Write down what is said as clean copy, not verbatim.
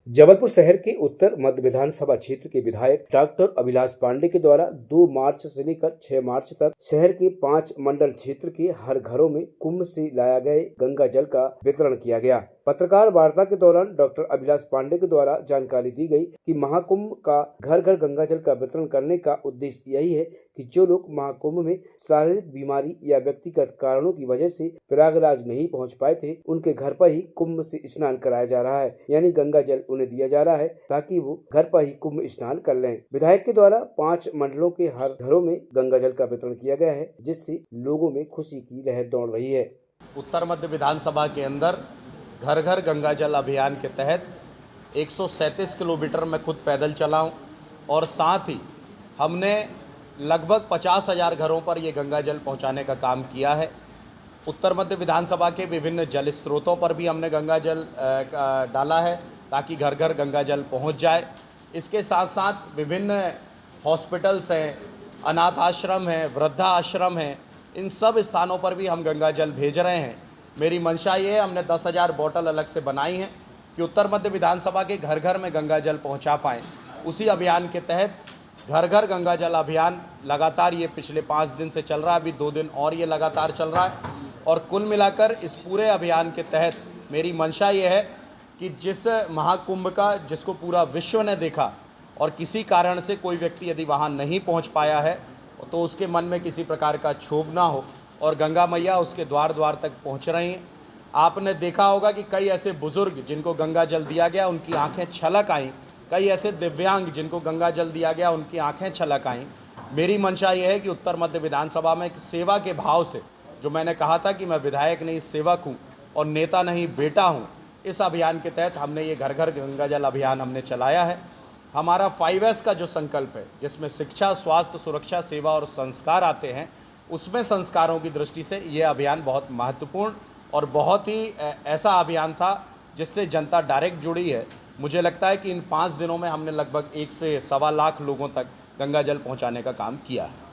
जबलपुर शहर के उत्तर मध्य विधानसभा क्षेत्र के विधायक डॉक्टर अभिलाष पांडे के द्वारा 2 मार्च से लेकर 6 मार्च तक शहर के 5 मंडल क्षेत्र के हर घरों में कुंभ से लाया गए गंगा जल का वितरण किया गया। पत्रकार वार्ता के दौरान डॉक्टर अभिलाष पांडे के द्वारा जानकारी दी गई कि महाकुंभ का घर घर गंगा जल का वितरण करने का उद्देश्य यही है कि जो लोग महाकुंभ में शारीरिक बीमारी या व्यक्तिगत कारणों की वजह से प्रयागराज नहीं पहुंच पाए थे, उनके घर पर ही कुंभ से स्नान कराया जा रहा है, यानी गंगा जल उन्हें दिया जा रहा है ताकि वो घर पर ही कुंभ स्नान कर लें। विधायक के द्वारा 5 मंडलों के हर घरों में गंगा जल का वितरण किया गया है, जिससे लोगों में खुशी की लहर दौड़ रही है। उत्तर मध्य विधानसभा के अंदर घर घर गंगा जल अभियान के तहत 137 किलोमीटर मैं खुद पैदल चला हूँ और साथ ही हमने लगभग 50,000 घरों पर ये गंगा जल पहुँचाने का काम किया है। उत्तर मध्य विधानसभा के विभिन्न जल स्रोतों पर भी हमने गंगा जल डाला है ताकि घर घर गंगा जल पहुँच जाए। इसके साथ साथ विभिन्न हॉस्पिटल्स हैं, अनाथ आश्रम हैं, वृद्धा आश्रम हैं, इन सब स्थानों पर भी हम गंगा जल भेज रहे हैं। मेरी मंशा ये है, हमने 10,000 बोतल अलग से बनाई हैं कि उत्तर मध्य विधानसभा के घर घर में गंगा जल पहुंचा पाएँ। उसी अभियान के तहत घर घर गंगा जल अभियान लगातार ये पिछले 5 दिन से चल रहा है, अभी 2 दिन और ये लगातार चल रहा है। और कुल मिलाकर इस पूरे अभियान के तहत मेरी मंशा ये है कि जिस महाकुंभ का जिसको पूरा विश्व ने देखा और किसी कारण से कोई व्यक्ति यदि वहाँ नहीं पहुँच पाया है तो उसके मन में किसी प्रकार का क्षोभ ना हो और गंगा मैया उसके द्वार द्वार तक पहुँच रही हैं। आपने देखा होगा कि कई ऐसे बुज़ुर्ग जिनको गंगा जल दिया गया उनकी आंखें छलक आईं, कई ऐसे दिव्यांग जिनको गंगा जल दिया गया उनकी आंखें छलक आईं। मेरी मंशा ये है कि उत्तर मध्य विधानसभा में सेवा के भाव से, जो मैंने कहा था कि मैं विधायक नहीं सेवक हूँ और नेता नहीं बेटा हूँ, इस अभियान के तहत हमने ये घर घर गंगा जल अभियान हमने चलाया है। हमारा 5S का जो संकल्प है, जिसमें शिक्षा, स्वास्थ्य, सुरक्षा, सेवा और संस्कार आते हैं, उसमें संस्कारों की दृष्टि से ये अभियान बहुत महत्वपूर्ण और बहुत ही ऐसा अभियान था जिससे जनता डायरेक्ट जुड़ी है। मुझे लगता है कि इन 5 दिनों में हमने लगभग 1 से 1.25 लाख लोगों तक गंगा जल पहुंचाने का काम किया है।